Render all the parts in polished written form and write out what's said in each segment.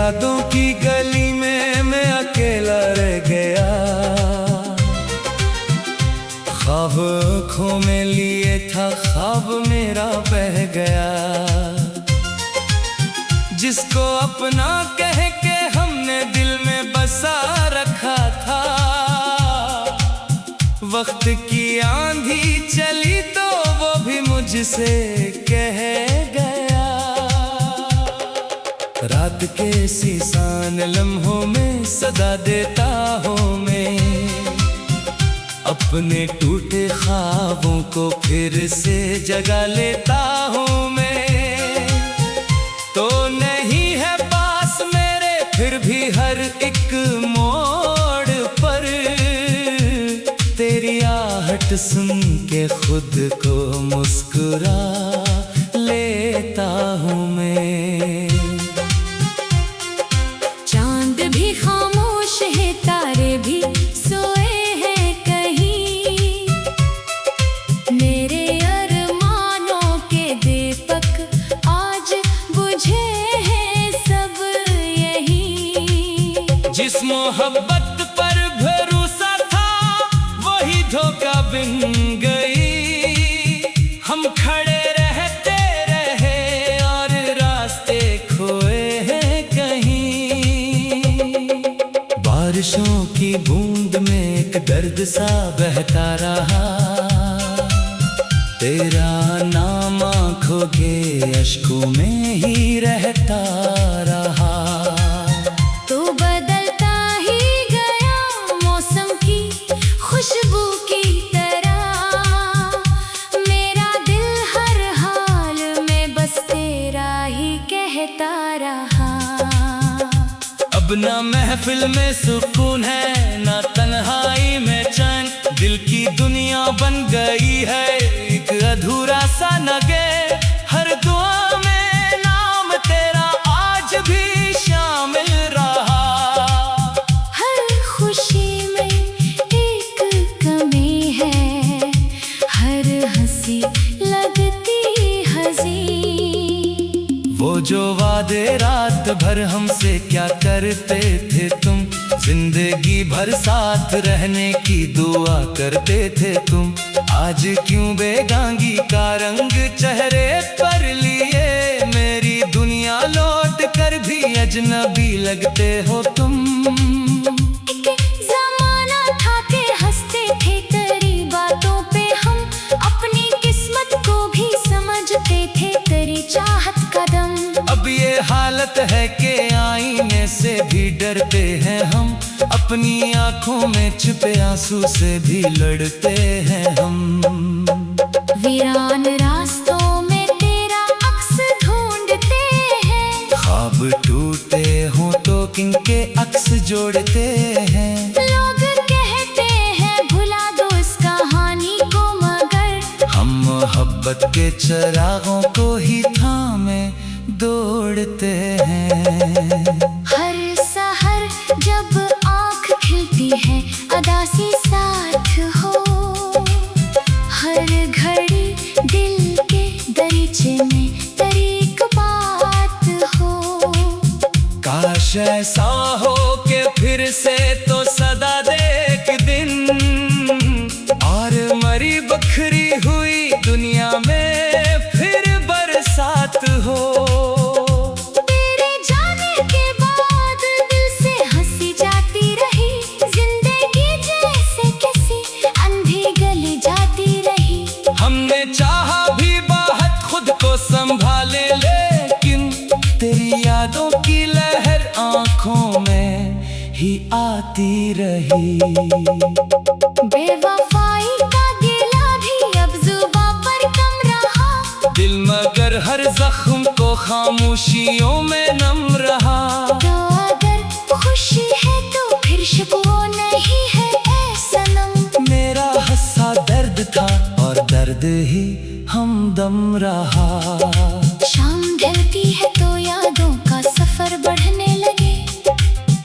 यादों की गली में मैं अकेला रह गया। ख्वाब आँखों में लिए था, ख्वाब मेरा बह गया। जिसको अपना कह के हमने दिल में बसा रखा था, वक्त की आंधी चली तो वो भी मुझसे कह गया। रात के सीसान लम्हों में सदा देता हूँ मैं, अपने टूटे ख्वाबों को फिर से जगा लेता हूँ मैं। तो नहीं है पास मेरे फिर भी हर एक मोड़ पर तेरी आहट सुन के खुद को मुस्कुरा लेता हूँ मैं। चांद भी खामोश है, तारे भी सोए हैं कहीं, मेरे अरमानों के दीपक आज बुझे हैं सब यहीं। जिस मोहब्बत पर भरोसा था वही धोखा बिन गई। हम खड़े रहते रहे और रास्ते खोए हैं कहीं। बारिशों की बूंद में एक दर्द सा बहता रहा, तेरा नाम आँखों के अश्कों में ही रहता रहा। तो बदलता ही गया मौसम की खुशबू की तरह, मेरा दिल हर हाल में बस तेरा ही कहता रहा। अब ना महफिल में सुकून है, ना तन्हाई में चैन। दिल की दुनिया बन गई है एक अधूरा सा नगे। हर दुआ में नाम तेरा आज भी शामिल रहा। हर खुशी में एक कमी है, हर हंसी लगती हंसी। वो जो वादे रात भर हमसे क्या करते थे तुम, जिंदगी भर साथ रहने की दुआ करते थे तुम। आज क्यों बेगांगी का रंग चेहरे पर लिए, मेरी दुनिया लौट कर भी अजनबी लगते हो तुम। एक ज़माना था के हंसते थे तेरी बातों पे हम, अपनी किस्मत को भी समझते थे तेरी चाहत कदम। अब ये हालत है कि आईने से भी डरते हैं हम, अपनी आंखों में छुपे आंसू से भी लड़ते हैं हम। वीरान रास्तों में तेरा अक्स ढूंढते हैं, ख्वाब टूटे हों तो किनके अक्स जोड़ते हैं। लोग कहते हैं भुला दो इस कहानी को, मगर हम मोहब्बत के चिरागों को ही थामे दौड़ते हैं। हर सहर जब आँख खिलती है अदा सी साथ हो, हर घड़ी दिल के दरीचे में तेरी एक बात हो। काश ऐसा हो कि फिर से तो सदा दे एक दिन, और मरी बखरी हुई दुनिया में फिर बरसात हो। तेरे जाने के बाद दिल से हंसी जाती रही, जिंदगी जैसे किसी अंधी गली जाती रही। हमने चाहा भी बाहर खुद को संभाले, लेकिन तेरी यादों की लहर आंखों में ही आती रही। बेवफाई का गिला भी अब जुबां पर कम रहा, दिल मगर हर जख्म को खामोशियों में नम रहा। तो अगर खुशी है तो फिर शिकवा नहीं है ऐ सनम। मेरा हंसा दर्द था और दर्द ही हमदम रहा। शाम ढलती है तो यादों का सफर बढ़ने लगे,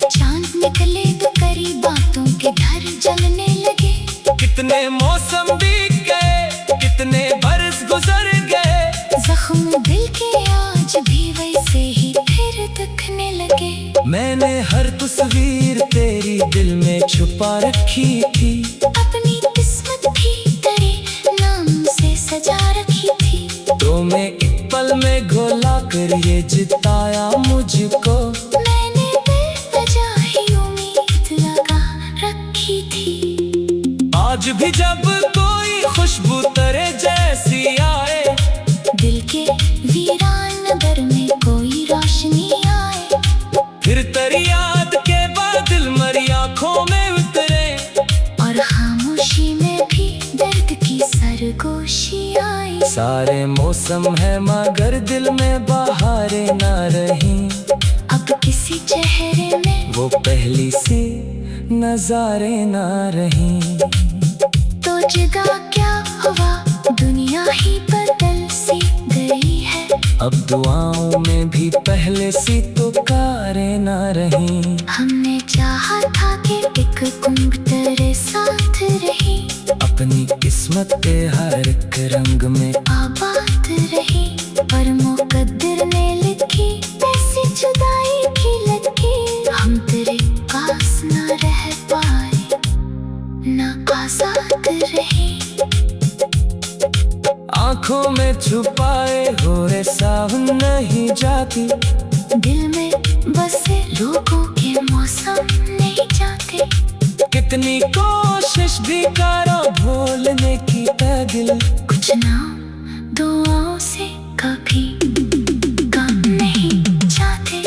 चांद निकले तो करीब बातों के घर जलने लगे। कितने मौसम बीत गए, कितने बरस गुजर गए, जख्म दिल के आज भी वैसे ही फिर दिखने लगे। के। मैंने हर तस्वीर तेरी दिल में छुपा रखी थी, अपनी किस्मत भी तेरे नाम से सजा रखी थी। तो मैं एक पल में घोला कर ये जिताया मुझको। मैंने बेवजह ही उम्मीद लगा रखी थी। आज भी जब कोई खुशबू तेरे जैसी आए, दिल के वीरान नगर में कोई रोशनी आए, फिर तेरी याद के बादल मरी आंखों में उतरे, और खामोशी में भी दर्द की सरगोशी आई। सारे मौसम है मगर दिल में बहारें ना रही, अब किसी चेहरे में वो पहली सी नजारे ना रही। तो जगह क्या हुआ, दुनिया ही बदल सी गई है। अब दुआओं में भी पहले सी पुकारें ना रही। हमने चाहा था कि एक कुंभ तेरे साथ रही, अपनी किस्मत के हर एक रंग में आबाद रही, पर मुकद्दर ने लिखी ऐसी जुदाई की लकीर। हम तेरे पास न रह पाए, न आजाद रहे। आंखों में छुपाए हुए सावन नहीं जाती, दिल में बसे लोगों के मौसम नहीं जाते। कितनी कोशिश भी करो भूलने की दिल कुछ ना दुआओं से कभी कम नहीं जाते।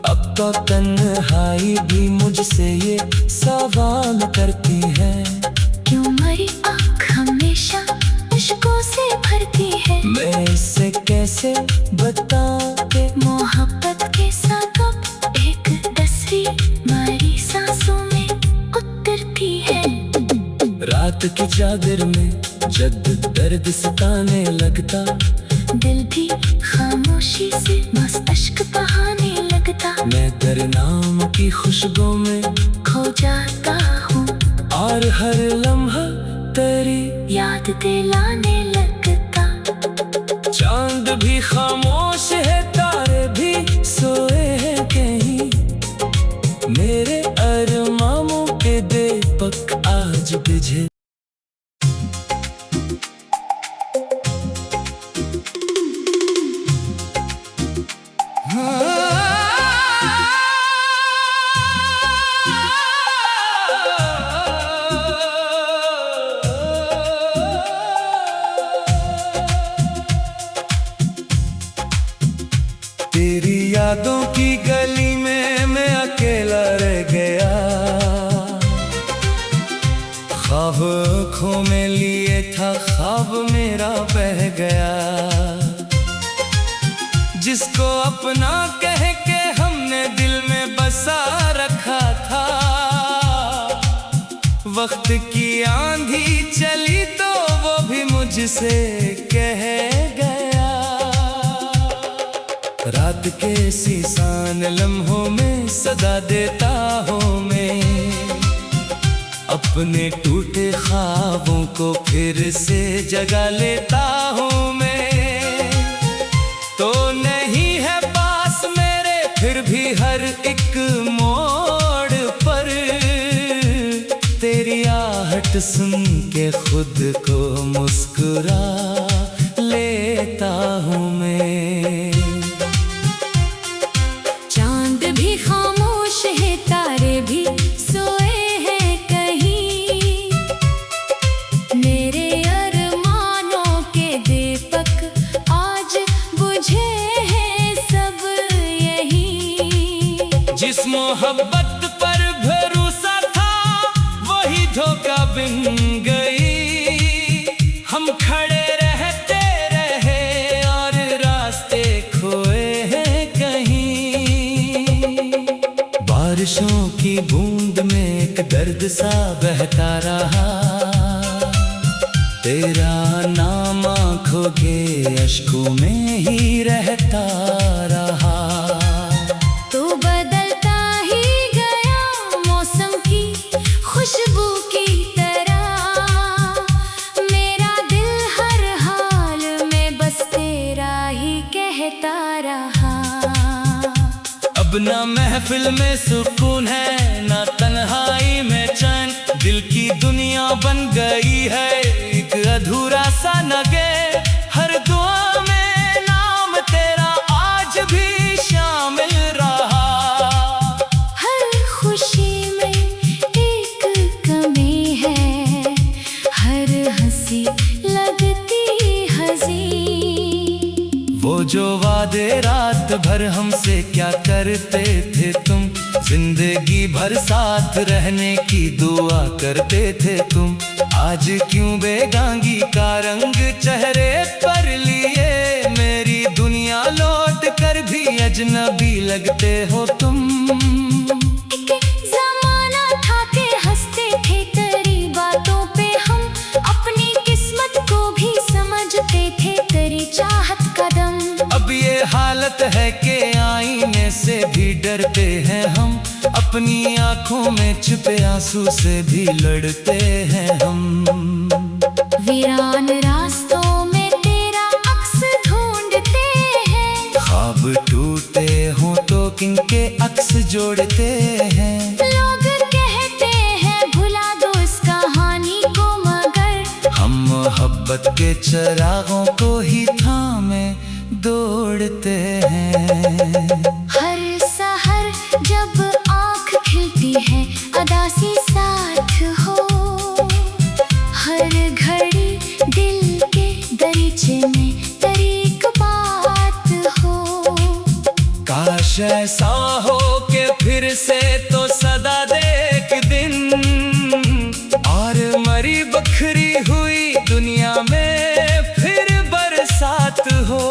अब तो तन्हाई भी मुझसे ये सवाल करती है, क्यों मरी आँख हमेशा अश्कों से भरती है। मैं इससे कैसे बताऊं कि मोहब्बत के साथ अब एक तस्वीर हमारी सांसों में उतरती है। रात की चादर में जब दर्द सताने लगता, दिल भी खामोशी से बस अश्क बहाने लगता। मैं तेरे नाम की खुशबू में खो जाता हूँ और हर लम्हा तेरी याद दिलाने लगता। चांद भी खामोश है, तारे भी सोए हैं कहीं, मेरे अरमानों के दीपक आज बुझे। तेरी यादों की गली में मैं अकेला रह गया, ख्वाब आँखों में लिए था, ख्वाब मेरा बह गया। जिसको अपना कह के हमने दिल में बसा रखा था, वक्त की आंधी चली तो वो भी मुझसे कह गया। रात के सीसान लम्हों में सदा देता हूँ मैं, अपने टूटे ख्वाबों को फिर से जगा लेता हूँ मैं। तो नहीं है पास मेरे फिर भी हर एक मोड़ पर, तेरी आहट सुन के खुद को मुस्कुरा लेता हूँ मैं। चांद भी खामोश है, तारे भी सोए हैं कहीं, मेरे अरमानों के दीपक आज बुझे हैं सब यही। जिस मोहब्बत पर भरोसा था वही धोखा बिन गई, हम खड़े रहते रहे और रास्ते खोए हैं कहीं। बारिशों की बूंद में एक दर्द सा बहता रहा, तेरा नाम आँखों के अश्कों में ही रहता रहा। तो बदलता ही गया मौसम की खुशबू की तरह, मेरा दिल हर हाल में बस तेरा ही कहता रहा। ना महफिल में सुकून है ना तन्हाई में चैन, दिल की दुनिया बन गई है एक अधूरा सा नगे। हर दुआ में नाम तेरा आज भी शामिल रहा, हर खुशी में एक कमी है, हर हंसी लगती हंसी। वो जो वादे रात भर हमसे क्या करते थे तुम, जिंदगी भर साथ रहने की दुआ करते थे तुम। आज क्यों बेगांगी का रंग चेहरे पर लिए, मेरी दुनिया लौट कर भी अजनबी लगते हो तुम। एक ज़माना था के हंसते थे तेरी बातों पे हम, अपनी किस्मत को भी समझते थे तेरी चाहत का दम। अब ये हालत है कि आईने से भी डरते हैं हम, अपनी आंखों में छुपे आंसू से भी लड़ते हैं हम। वीरान रास्तों में तेरा अक्स ढूंढते हैं, ख्वाब टूटे हो तो किनके अक्स जोड़ते हैं। लोग कहते हैं भुला दो इस कहानी को, मगर हम मोहब्बत के चिरागों को ही थामे दौड़ते हैं। हर सहर जब आँख खिलती है अदासी साथ हो, हर घड़ी दिल के दरीचे में तेरी एक बात हो। काश ऐसा हो कि फिर से तो सदा दे एक दिन, और मरी बखरी हुई दुनिया में फिर बरसात हो।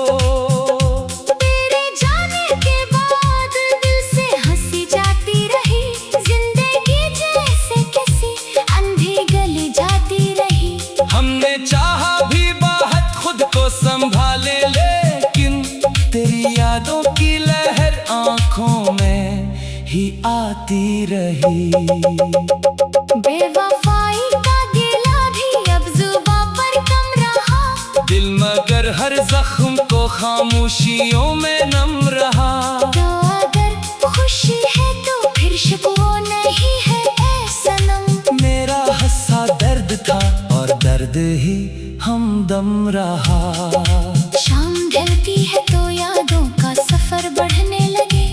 तेरे जाने के बाद दिल से हंसी जाती रही, जिंदगी जैसे किसी अंधी गली जाती रही। हमने चाहा भी बाहत खुद को संभाले, लेकिन तेरी यादों की लहर आंखों में ही आती रही। बेवफाई का गिला भी अब जुबां पर कम रहा, दिल मगर हर जख्म को खामोशियों में नम रहा। तो अगर खुशी है तो फिर शिकवा नहीं है ऐ सनम। मेरा हंसा दर्द था और दर्द ही हमदम रहा। शाम ढलती है तो यादों का सफर बढ़ने लगे,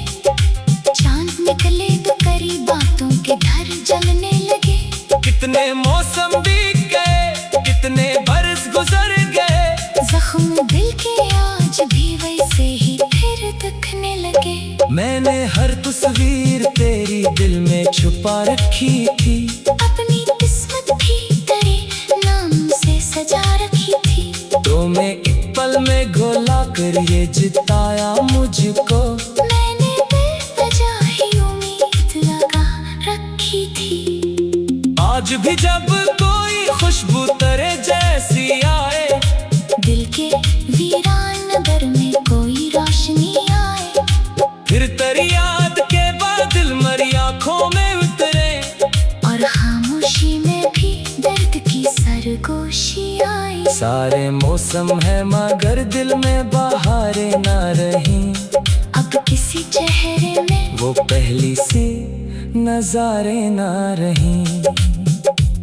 चांद निकले तो करी बातों के घर जलने लगे। कितने मौसम बीत गए, कितने बरस गुजर गए, जख्म दिल के आज भी वैसे ही फिर दिखने लगे। मैंने हर तस्वीर तेरी दिल में छुपा रखी थी, अपनी किस्मत भी तेरे नाम से सजा रखी थी। तो मैं एक पल में घोला कर ये जिताया मुझको, मैंने बेवजह ही उम्मीद लगा रखी थी। आज भी जब कोई खुशबू तेरे जैसी आए, दिल के वीरान नगर में कोई रोशनी आए, फिर तेरी याद के बादल मरी आंखों में उतरे, और खामोशी में भी दर्द की सरगोशी आई। सारे मौसम है मगर दिल में बहारें ना रही, अब किसी चेहरे में वो पहली सी नजारे ना रही।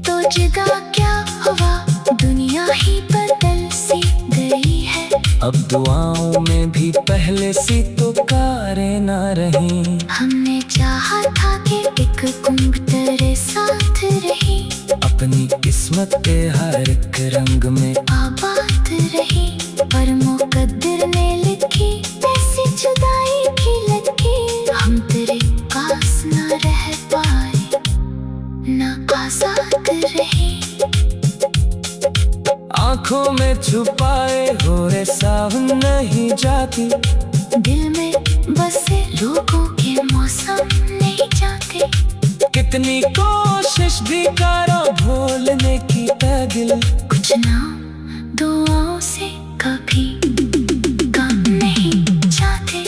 तो जगह क्या हुआ, दुनिया ही बदल सी गई है। अब दुआओं में भी पहले सी तो कारें ना रही। हमने चाहा था कि एक कुंभ तेरे साथ रही, अपनी किस्मत के हर एक रंग में आबाद रही। पर मुकद्दर ने लिखी ऐसी जुदाई की लकीर, हम तेरे पास न रह पाए न आजाद रहे। आंखों में छुपाए हुए सावन नहीं जाती, दिल में बसे लोगों के मौसम नहीं जाते। कितनी कोशिश भी करो भूलने की दिल, कुछ ना दुआओं से कभी कम नहीं जाते।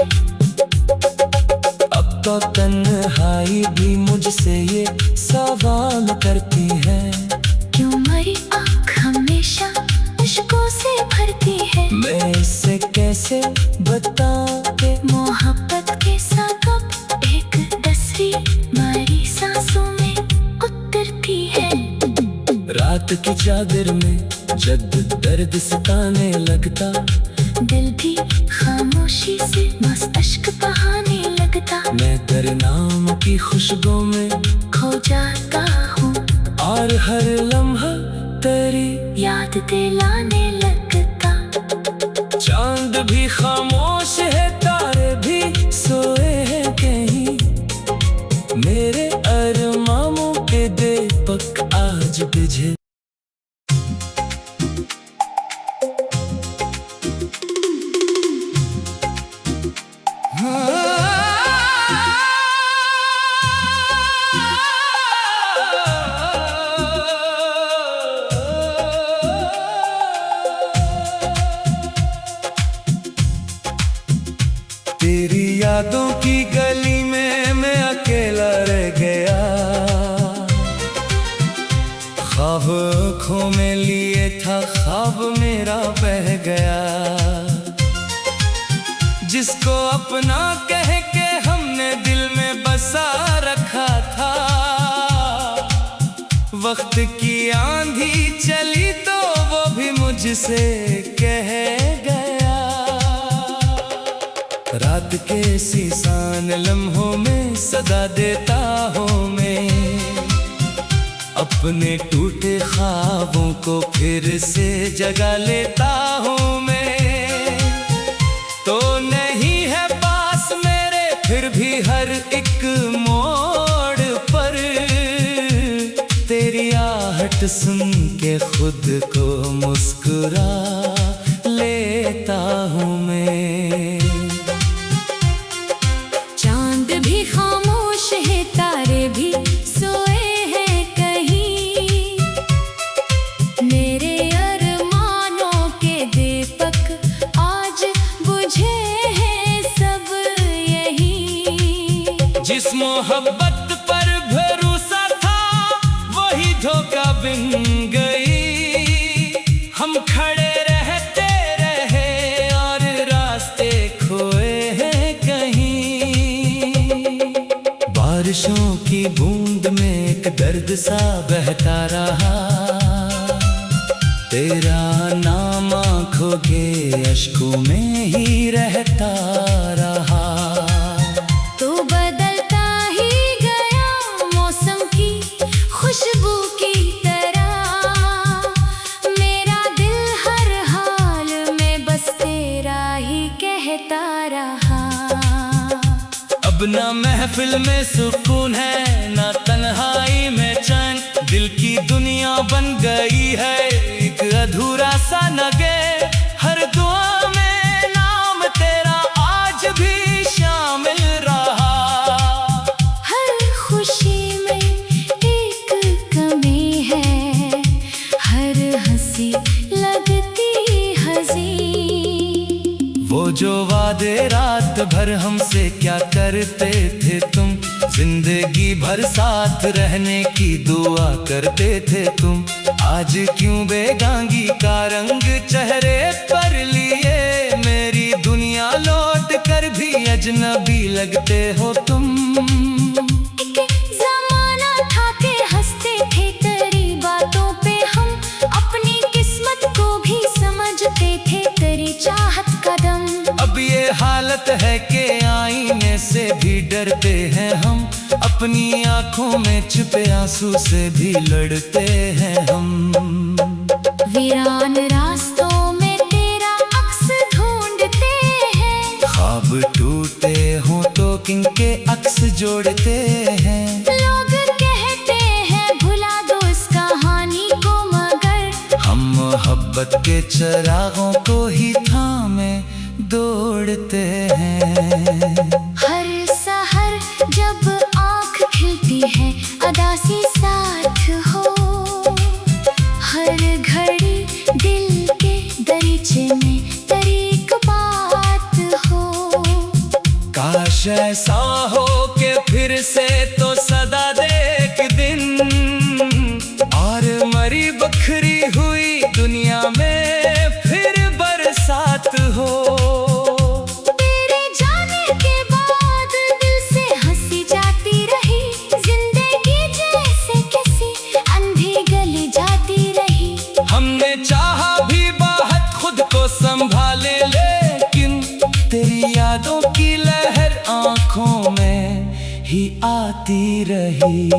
अब तो तन्हाई भी मुझसे ये सवाल करती है, क्यों मरी आँख हमेशा अश्कों से भरती है। मैं इससे कैसे बताऊं कि मोहब्बत के साथ अब चादर में जब दर्द सताने लगता, दिल भी खामोशी से बस अश्क बहाने लगता। मैं तेरे नाम की खुशबू में खो जाता हूँ और हर लम्हा तेरी याद दिलाने लगता। चांद भी खामोश है, तारे भी सोए हैं कहीं, मेरे अरमानों के दीपक आज बुझे। तेरी यादों की गली में मैं अकेला रह गया, ख्वाब आँखों में लिए था, ख्वाब मेरा बह गया। जिसको अपना कह के हमने दिल में बसा रखा था, वक्त की आंधी चली तो वो भी मुझसे कह गया। रात के सीसान लम्हों में सदा देता हूँ मैं, अपने टूटे ख्वाबों को फिर से जगा लेता हूँ मैं। तो नहीं है पास मेरे फिर भी हर एक मोड़ पर, तेरी आहट सुन के खुद को मुस्कुरा लेता हूँ मैं। भी खामोश है, तारे भी सोए हैं कहीं, मेरे अरमानों के दीपक आज बुझे हैं सब यही। जिस मोहब्बत पर भरोसा था वही धोखा बिन गई, हम खड़े रहते रहे और रास्ते खोए हैं कहीं। बारिशों की बूंद में एक दर्द सा बहता रहा, तेरा नाम आँखों के अश्कों में ही रहता रहा। तो बदलता ही गया मौसम की खुशबू की तरह, मेरा दिल हर हाल में बस तेरा ही कहता रहा। अब ना महफिल में सुकून है, ना तन्हाई में चैन, दिल की दुनिया बन गई है एक अधूरा सा नगे। हर दुआ में नाम तेरा आज भी शामिल रहा, हर खुशी में एक कमी है, हर हंसी लगती हंसी। वो जो वादे रात भर हमसे क्या करते थे तुम, जिंदगी भर साथ रहने की दुआ करते थे तुम। आज क्यों बेगांगी का रंग चेहरे पर लिए, मेरी दुनिया लौट कर भी अजनबी लगते हो तुम। एक ज़माना था के हंसते थे तेरी बातों पे हम, अपनी किस्मत को भी समझते थे तेरी चाहत कदम। अब ये हालत है कि आईने से भी डरते हैं हम, अपनी आंखों में छुपे आंसू से भी लड़ते हैं हम। वीरान रास्तों में तेरा अक्स ढूंढते हैं, ख्वाब टूटे हों तो किनके अक्स जोड़ते हैं। लोग कहते हैं भुला दो इस कहानी को, मगर हम मोहब्बत के चिरागों को ही थामे दौड़ते हैं। हर सहर जब आँख खिलती है अदासी साथ हो, हर घड़ी दिल के दरीचे में तेरी एक बात हो। काश ऐसा हो कि फिर से तो सदा दे एक दिन, और मरी बखरी हुई दुनिया में फिर बरसात हो। तेरे जाने के बाद दिल से हंसी जाती रही, जिंदगी जैसे किसी अंधी गली जाती रही। ही आती रही।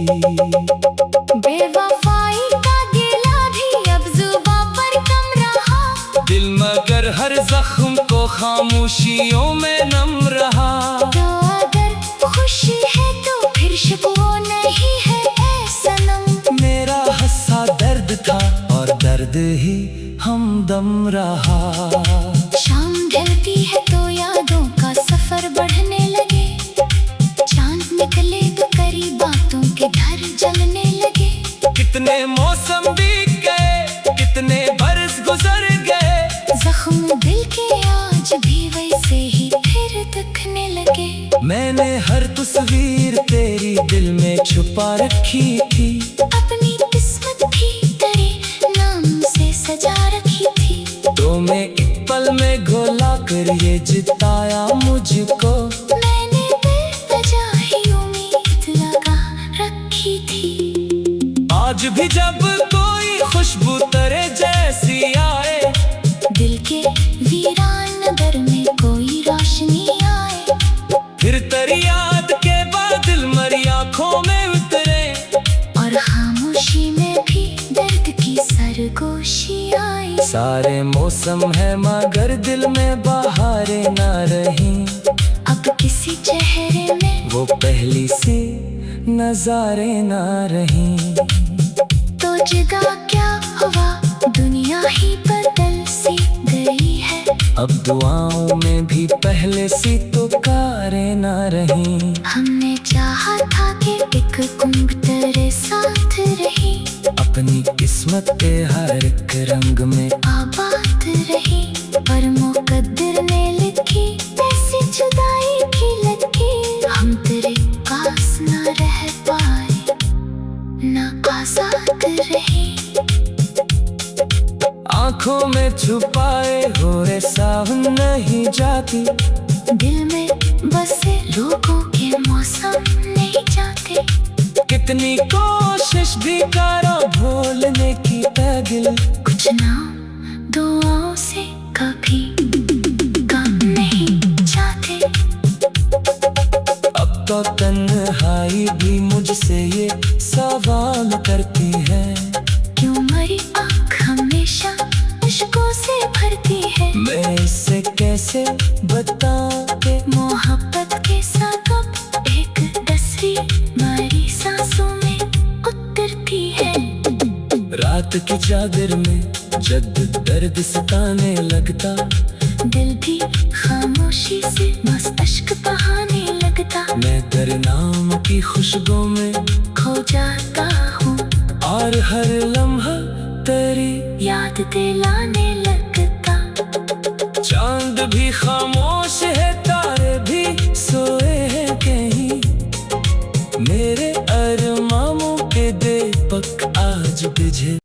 बेवफाई का गिला भी अब जुबां पर कम रहा, दिल मगर हर जख्म को खामोशियों में नम रहा। तो अगर खुशी है तो फिर शिकवा नहीं है ऐ सनम। मेरा हंसा दर्द था और दर्द ही हमदम रहा। शाम ढलती है तो यादों का सफर बढ़ने लगे, चांद निकले तो करी बातों के घर जलने लगे। कितने मौसम बीत गए, कितने बरस गुजर गए, जख्म दिल के आज भी वैसे ही फिर दिखने लगे। मैंने हर तस्वीर तेरी दिल में छुपा रखी थी, अपनी किस्मत भी तेरे नाम से सजा रखी थी। तो मैं एक पल में घोला कर ये जिताया मुझको, मैंने बेवजह ही उम्मीद लगा रखी थी। आज भी जब कोई खुशबू तेरे जैसी आए, दिल के वीरान नगर में कोई रोशनी आए, फिर तेरी याद के बादल मरी आँखों में उतरे, और खामोशी में भी दर्द की सरगोशी आई। सारे मौसम है मगर दिल में बहारें ना रही, अब किसी चेहरे में वो पहली सी नजारे ना रही। तो जुदा क्या हुआ, दुनिया ही बदल सी गई है। अब दुआओं में भी पहले सी तो कारें ना रही। हमने चाहा था कि एक कुंभ तेरे साथ रही, अपनी किस्मत के हर एक रंग में आबाद रही, पर मुकद्दर ने लिखी ऐसी जुदाई की लकीर। हम तेरे पास न रह पाए, न आजाद रही। आँखों में छुपाए हुए सावन नहीं जाती, दिल में बसे लोगों के मौसम नहीं जाते। कितनी कोशिश भी करो भूलने की दिल, कुछ ना दुआओं से कभी कम नहीं जाते। अब तो तन्हाई भी मुझसे ये सवाल करती है, क्यों मरी आँख हमेशा अश्कों से भरती है। मैं इसे कैसे बताऊं कि मोहब्बत के साथ अब एक तस्वीर हमारी सांसों में उतरती है। रात की चादर में जब दर्द सताने लगता, दिल भी खामोशी से बस अश्क बहाने लगता। मैं तेरे नाम की खुशबू में खो जाता हूँ और हर लम्हा तेरी याद दिलाने लगता। चांद भी खामोश है, तारे भी सोए हैं कहीं, मेरे अरमानों के दीपक आज बुझे।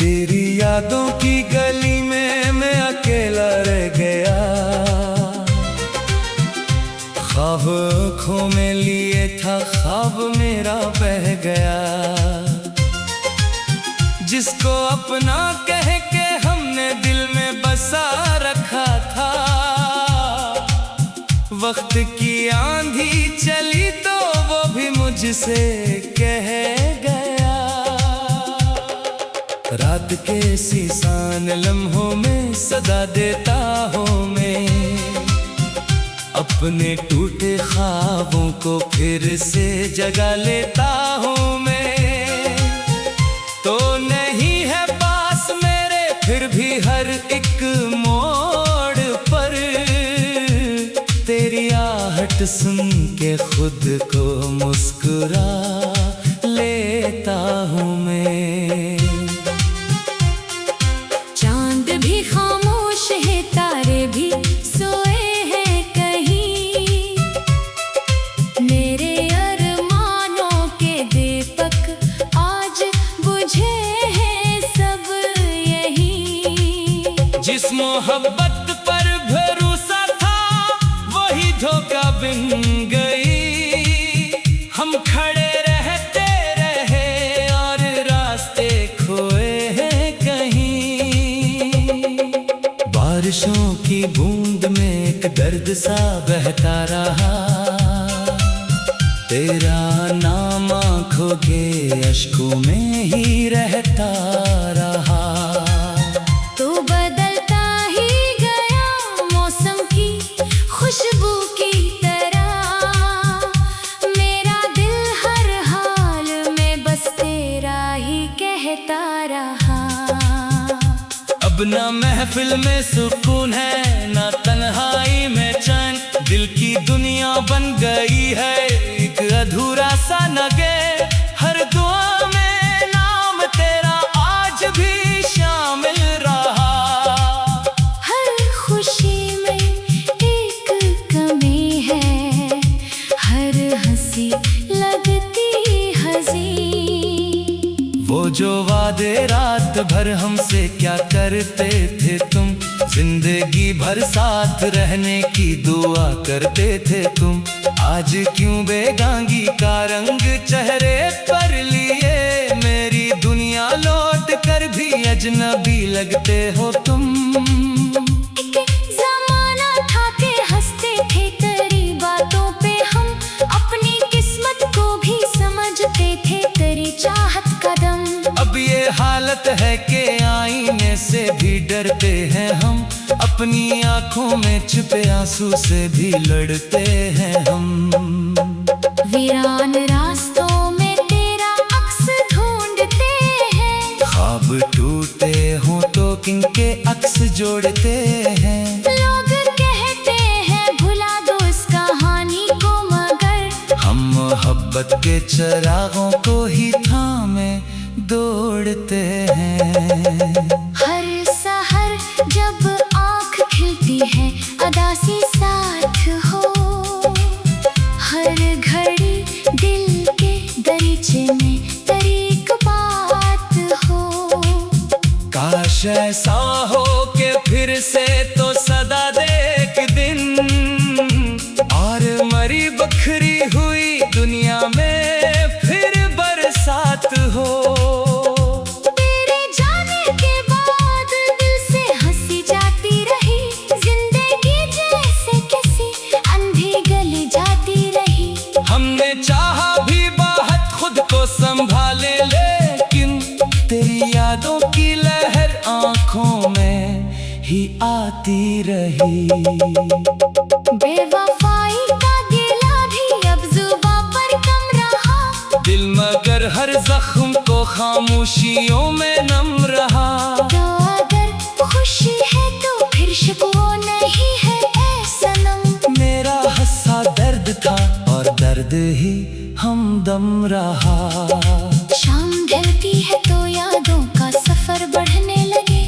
तेरी यादों की गली में मैं अकेला रह गया, ख्वाब आँखों में लिए था ख्वाब मेरा बह गया। जिसको अपना कह के हमने दिल में बसा रखा था, वक्त की आंधी चली तो वो भी मुझसे कह गया। रात के सीसान लम्हों में सदा देता हूँ मैं, अपने टूटे ख्वाबों को फिर से जगा लेता हूँ मैं। तो नहीं है पास मेरे फिर भी हर एक मोड़ पर, तेरी आहट सुन के खुद को मुस्कुरा लेता हूँ मैं। चांद भी खामोश है, तारे भी सोए हैं कहीं, मेरे अरमानों के दीपक आज बुझे हैं सब यही। जिस मौसम खड़े रहते रहे और रास्ते खोए हैं कहीं। बारिशों की बूंद में एक दर्द सा बहता रहा, तेरा नाम आँखों के अश्कों में ही रहता रहा। तो बदलता ही गया मौसम की खुशबू की तरह, मेरा दिल हर हाल में बस तेरा ही कहता रहा। अब ना महफिल में सुकून है ना तन्हाई में चैन, दिल की दुनिया बन गई है एक अधूरा सा नगे। हर दुआ में नाम तेरा आज भी शामिल रहा, हर खुशी में एक कमी है, हर हंसी लगती हंसी। वो जो वादे रात भर हमसे क्या करते थे तुम, जिंदगी भर साथ रहने की दुआ करते थे तुम। आज क्यों बेगांगी का रंग चेहरे पर लिए, मेरी दुनिया लौट कर भी अजनबी लगते हो तुम। एक ज़माना था के हंसते थे तेरी बातों पे हम, अपनी किस्मत को भी समझते थे तेरी चाहत का दम। अब ये हालत है कि आईने से भी डरते हैं हम, अपनी आंखों में छुपे आंसू से भी लड़ते हैं हम। वीरान रास्तों में तेरा अक्स ढूंढते हैं, ख्वाब टूटे हों तो किनके अक्स जोड़ते हैं। लोग कहते हैं भुला दो इस कहानी को, मगर हम मोहब्बत के चिरागों को ही थामे दौड़ते हैं। हर सहर जब आँख खिलती है अदा सी साथ हो, हर घड़ी दिल के दरीचे में तेरी एक बात हो। काश ऐसा हो कि फिर से तो सदा दे एक दिन, और मरी बखरी हुई दुनिया में फिर बरसात हो। तेरे जाने के बाद दिल से हंसी जाती रही, जिंदगी जैसे किसी अंधी गली जाती रही। हमने चाहा भी बहुत खुद को संभाले, लेकिन तेरी यादों की लहर आंखों में ही आती रही। बेवफाई का गिला भी अब जुबां पर कम रहा, दिल मगर हर जख्म को खामोशियों में नम रहा। तो अगर खुशी है तो फिर शिकवा नहीं है ऐ सनम। मेरा हंसा दर्द था और दर्द ही हमदम रहा। शाम ढलती है तो यादों का सफर बढ़ने लगे,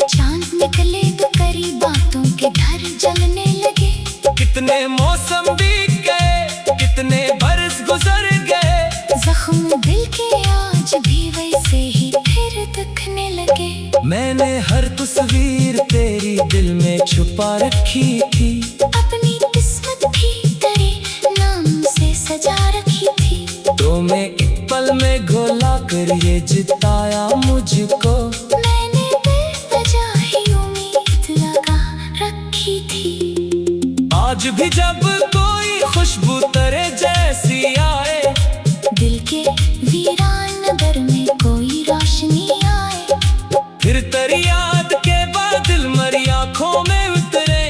चांद निकले तो करी बातों के घर जलने लगे। कितने मौसम बीत गए, कितने बरस गुजर गए, जख्म दिल के आज भी वैसे ही फिर दिखने लगे। मैंने हर तस्वीर तेरी दिल में छुपा रखी थी, अपनी किस्मत भी तेरे नाम से सजा रखी थी। तो मैं एक पल में घोला कर ये जिताया मुझको, मैंने बेवजह ही उम्मीद लगा रखी थी। आज भी जब कोई खुशबू तेरे जैसी आए, दिल के वीरान नगर में कोई रोशनी आए, फिर तेरी याद के बादल मरी आंखों में उतरे,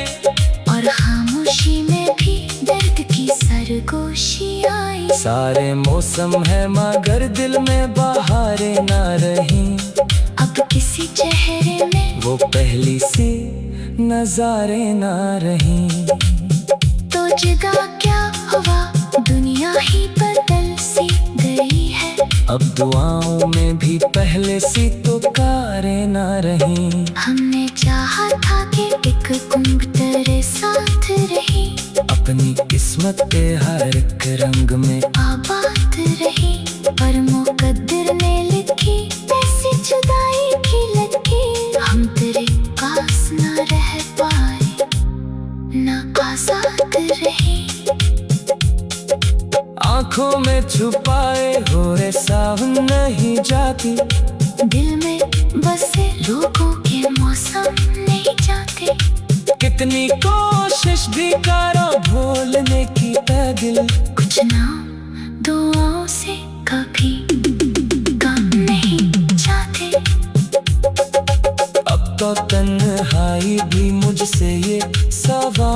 और खामोशी में भी दर्द की सरगोशी आई। सारे मौसम है मगर दिल में बहारें ना रही, अब किसी चेहरे में वो पहली सी नजारे ना रही। तो जगा क्या हुआ, दुनिया ही बदल सी गई है। अब दुआओं में भी पहले सी तो कारें ना रही। हमने चाहा था कि एक कुंभ तेरे साथ रही, अपनी किस्मत के हर एक रंग में आबाद रही, पर मुकद्दर ने लिखी ऐसी जुदाई की लकीर। हम तेरे पास न रह पाए, न आजाद रहे। आंखों में छुपाए हुए सावन नहीं जाती। दिल में बसे लोगों के मौसम नहीं जाते। कितनी कोशिश भी करो भूलने की दिल कुछ ना दुआओं से कभी कम नहीं जाते। अब तो तन्हाई भी मुझसे ये सवाल